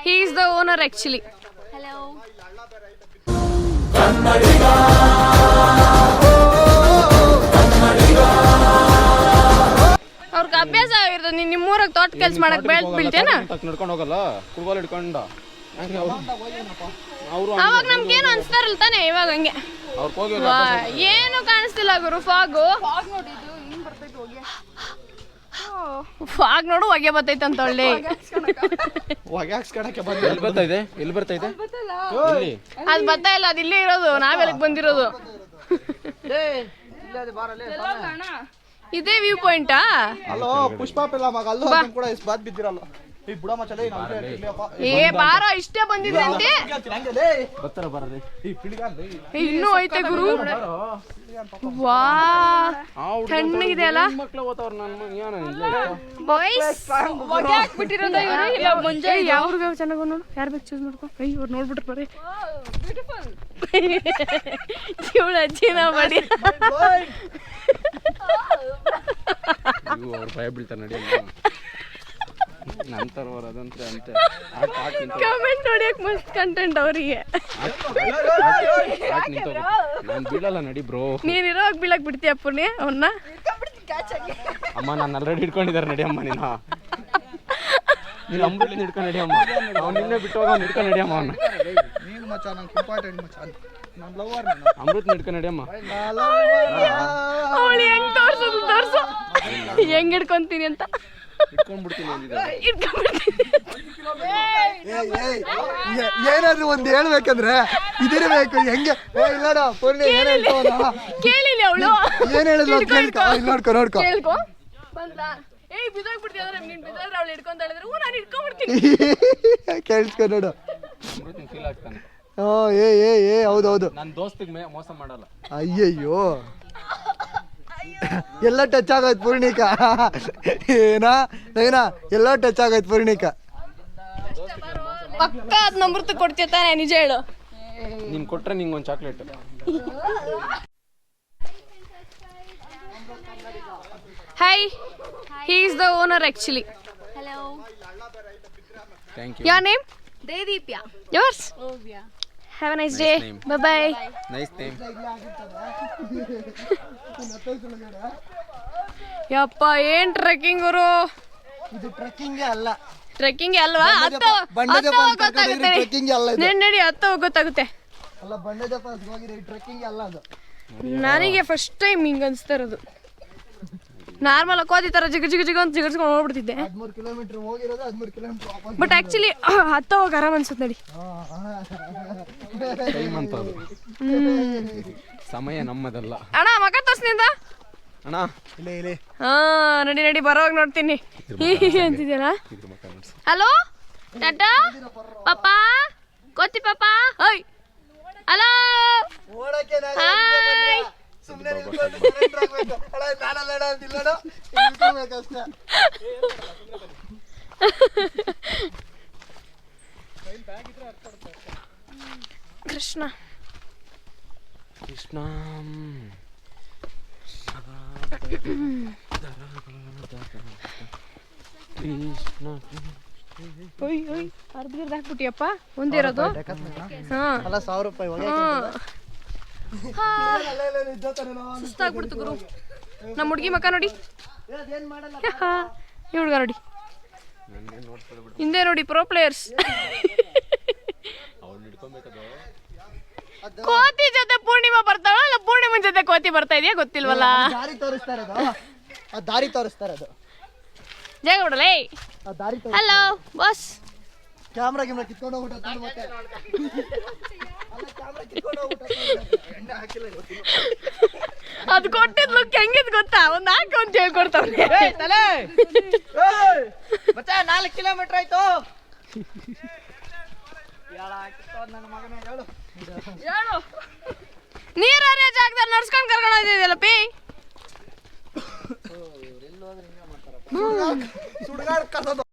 He is the owner actually. Hello. ಅವ್ರಿಗೆ ಅಭ್ಯಾಸ ಆಗಿರ್ತದೆ. ನೀನು ನಿಮ್ಮೂರಾಗ ತೋಟ ಕೆಲಸ ಮಾಡಕ್ ಬೆಳ್ದು ಬೀಳ್ತೇನ? ನಡ್ಕೊಂಡು ಹೋಗಲ್ಲ, ಕುಡ್ಗೋಲ್ ಹಿಡ್ಕೊಂಡು ಅವಾಗ ನಮ್ಗೇನು ಅನ್ಸ್ತಾರಲ್ಲ ತಾನೆ. ಇವಾಗ ಹಂಗೆ ಏನು ಕಾಣಿಸ್ತಿಲ್ಲ ಗುರು. ಫಾಗು ಫಾಗ್ ನೋಡು ಹೊಗೆ ಬರ್ತೈತೆ ಅಂತ. ಒಳ್ಳೆ ಎಲ್ಲಿ ಬರ್ತಾಯಿದೆ? ಎಲ್ಲಿ ಬರ್ತಾಯಿದೆ? ಅದು ಬರ್ತಾ ಇಲ್ಲ. ಅದು ಇಲ್ಲೇ ಇರೋದು. ನಾವೆಲ್ಲಕ್ಕೆ ಬಂದಿರೋದು. ಇದೇ ವ್ಯೂ ಪಾಯಿಂಟಾ? ಹಲೋ ಪುಷ್ಪ ಪಿಲ್ಲ ಮಗ ಅಲ್ಲೂ ಕೂಡ ಇಷ್ಟು ಬಾತ್ ಬಿದ್ದಿರಲ್ಲ. ಈ ಬುಡ ಮಚಲೇ ಏ ಬಾರೋ ಇಷ್ಟೇ ಬಂದಿದೆ ಅಂತೆ. ಇನ್ನೂ ಐತೆ ಗುರು. ವಾ ತಣ್ಣಗಿದೆ ಅಲ್ಲ ಬಾಯ್ಸ್. ಹಾಕ್ಬಿಟ್ಟಿರೋದು ಮುಂಜೆ. ಯಾವ್ರಿಗೆ ಚೆನ್ನಾಗ ನೋಡು. ಯಾರು ಬೇಕು ಚೂಸ್ ಮಾಡ್ಕೊ. ಇವ್ರು ನೋಡ್ಬಿಟ್ರೆ ಬರ್ರಿ. ಇವಳು ಅಜ್ಜಿನ ಮಾಡಿ ಅವ್ರು ಭಯ ಬೀಳ್ತಾರೆ. ನಡಿ ನಂತರ ಅದಂತ್ರೆ ಅಂತೆ. ಕಮೆಂಟ್ ನೋಡಿಯಕ್ ಮಸ್ತ್ ಕಂಟೆಂಟ್ ಅವರಿಗೆ. ನಾನು ಬೀಳಲ್ಲ ನಡಿ ಬ್ರೋ. ನೀನಿರೋವಾಗ ಬೀಳಕ್ ಬಿಡ್ತೀಯ ಪುಣ್ಯ ಅವನ್ನ. ಅಮ್ಮ ನಾನು ಆಲ್ರೆಡಿ ಹಿಡ್ಕೊಂಡಿದ್ದಾರೆ. ನಡಿ ಅಮ್ಮ ನೀನು ಅಂಬುಲಿಂದ ಹಿಡ್ಕೊಂಡು ನಡಿ ಅಮ್ಮ. ಅವ್ನು ನಿನ್ನೆ ಬಿಟ್ಟು ಹೋಗ. ಅವ್ನು ಹಿಡ್ಕೊಂಡು ನಡಿ ಅಮ್ಮ. ಅವನ್ನ ನೀನು ಮಚ್ಚ ನಂಗೆ ಇಂಪಾರ್ಟೆಂಟ್ ಮಚ್ಚ. ನಾನು ಲವರ್. ಅಮೃತ್ ಹಿಡ್ಕೊಂಡು ನಡಿ ಅಮ್ಮ. ಅವಳು ಹೆಂಗ್ ತೋರ್ಸೋದು ತೋರ್ಸು. ಹೆಂಗ್ ಹಿಡ್ಕೊಂತೀನಿ ಅಂತ ಇಟ್ಕೊಂಡ್ಬಿಡ್ತೀನಿ ಏನಾದ್ರು ಒಂದು ಹೇಳ್ಬೇಕಂದ್ರೆ ಇದಿರಬೇಕು. ಹೆಂಗೆ ಇಲ್ಲಡ ಪೂರ್ಣಿ ಏನ್ ಹೇಳ್ತಾವಲ್ಲ ಕೇಳಿಲ್ಲ ಅವಳು. ಏನ್ ಹೇಳಿದ್ಲು ನೋಡ್ಕೊ ನೋಡ್ಕೊ ಕೇಳ್ಕೊ. ಬಂದ್ಲಾ? ಏಯ್ ಬಿದ್ದೋಗ್ಬಿಡ್ತೀಯ ಅಂದ್ರೆ ನೀನ್ ಬಿದ್ದೋದ್ರೆ ಅವಳು ಹಿಡ್ಕೊಂತ ಹೇಳಿದ್ರೆ ಹ್ಞೂ ನಾನು ಹಿಡ್ಕೊಂಡ್ಬಿಡ್ತೀನಿ. ಕೇಳಿಸ್ಕೊ ನೋಡು. ಅಮೃತ್ ಫೀಲ್ ಆಗ್ತಾನೆ. ಏ ಹೌದೌದು. ನನ್ನ ದೋಸ್ತಿಗೆ ಮೋಸ ಮಾಡಲ್ಲ. ಅಯ್ಯಯ್ಯೋ ಎಲ್ಲ ಟಚ್ ಆಗೋಯ್ತು ಪೂರ್ಣಿಕ. ಏನಾ ಎಲ್ಲ ಟಚ್ ಆಗೋಯ್ತು ಪೂರ್ಣಿಕ. ಪಕ್ಕ ಅದ್ ನಂಬರ್ತ ಕೊಡ್ತೀಯ ತಾನೆ? ನಿಜ ಹೇಳು. ನೀನ್ ಕೊಟ್ರೆ ನಿಂಗೆ ಒಂದು chocolate. Hi. He is the owner actually. Hello. Thank you. Your name? Dedeepya. Yours? Ovya. Have a nice Nice day. name. Bye bye. Nice name. ಯಪ್ಪ ಏನ್ ಟ್ರೆಕ್ಕಿಂಗ್ ಗುರು. ಇದು ಟ್ರೆಕ್ಕಿಂಗ್ ಅಲ್ಲ. ಟ್ರೆಕ್ಕಿಂಗ್ ಅಲ್ವಾ? ಟ್ರೆಕ್ಕಿಂಗ್ ಅಲ್ಲ ಇದು. ನಡಿ ಹತ್ತ ಗೊತ್ತಾಗುತ್ತೆ. ಅಲ್ಲ ಬಂಡೆದಪ್ಪ ಹೋಗಿರಿ. ಟ್ರೆಕ್ಕಿಂಗ್ ಅಲ್ಲ ಅದು. ನನಗೆ ಫಸ್ಟ್ ಟೈಮ್ ಹಿಂಗ ಅನ್ಸ್ತಾ ಇರೋದು. ನಾರ್ಮಲ್ ಕೋತಿ ತರ ಜಿಗ ಜಿಗ ಜಿಗ ಅಂತ ಜಿಗರ್ಸ್ಕೊಂಡು ಹೋಗ್ಬಿಡ್ತಿದ್ದೆ. 13 ಕಿಲೋಮೀಟರ್ ಹೋಗಿರೋದು 13 ಕಿಲೋಮೀಟರ್ ವಾಪಸ್. ಬಟ್ ಆಕ್ಚುಲಿ ಹತ್ತ ಹೋಗಿ ಆರಾಮ್ ಅನ್ಸುತ್ತೆ. ನಡಿ. ಟೈಮ್ ಅಂತ ಅದು. ಸಮಯ ನಮ್ಮದಲ್ಲ. ಅಣ್ಣ ಮಗ ತೋರ್ಸ್ನಿಂದ ಅಣ್ಣ ಇಲ್ಲಿ ಹಾ ನಡಿ ನಡಿ ಬರೋವಾಗ ನೋಡ್ತೀನಿ ಅಂತಿದ್ಯಲ್ಲ. ಹಲೋ ಟಾಟಾ ಪಾಪಾ ಕೋತಿ ಪಾಪಾ. ಓಯ್ ಹಲೋ ಹಾಯ್. ಸುಮ್ಮನೆ ನಿಲ್ಕೊಂಡು ಆಗ್ಬೇಕು. ನಾನಲ್ಲ ಅಂತಿಲ್ಲ ನಿಲ್ಕೋಬೇಕಷ್ಟೇ. ಕೃಷ್ಣ ಕೃಷ್ಣ ಒಯ್ ಒಯ್ ಅರ್ಧಗಿರ್ದು ಹಾಕ್ಬಿಟ್ಟಿಯಪ್ಪ. ಒಂದಿರೋದು ಹಾ ಅಲ್ಲ 1000 ರೂಪಾಯಿ ಒಳಗೆ ಸುಸ್ತಾಗ್ಬಿಡ್ತು ಗುರು. ನಮ್ಮ ಹುಡುಗಿ ಮಕ್ಕ ನೋಡಿ. ಈ ಹುಡುಗ ನೋಡಿ. ಹಿಂದೆ ನೋಡಿ ಪ್ರೋ ಪ್ಲೇಯರ್ಸ್. ಕೋತಿ ಜೊತೆ ಪೂರ್ಣಿಮಾ ಬರ್ತಾಳ. ಅಲ್ಲ ಪೂರ್ಣಿಮಾ ಜೊತೆ ಕೋತಿ ಬರ್ತಾ ಇದೆಯಾ ಗೊತ್ತಿಲ್ವಲ್ಲ. ದಾರಿ ತೋರಿಸ್ತಾರೆ ಅದು. ಜಾಗ ಬಿಡಲೇ. Hello boss. ಕ್ಯಾಮ್ರಾ ಕಿತ್ಕೊಂಡು ಹೋಗ್ಬಿಟ್ಟು ಮತ್ತೆ ಅದು ಕೊಟ್ಟಿದ್ ಲುಕ್ ಹೆಂಗಿದ್ ಗೊತ್ತಾ? ಒಂದ್ ಹಾಕ ಅಂತ ಹೇಳ್ಕೊಡ್ತಾವ್ರೆ. 4 ಕಿಲೋಮೀಟರ್ ಆಯ್ತು. ನೀರ್ ಹರಿಯೋ ಜಾಗದಲ್ಲಿ ನಡ್ಸ್ಕೊಂಡ್ ಕರ್ಕೊಂಡು ಹೋಗಿದ್ಯಲ್ಲ ಪಿ. ಸುಡ್ಗಾಡ್ ಕರ್ಸೋದು.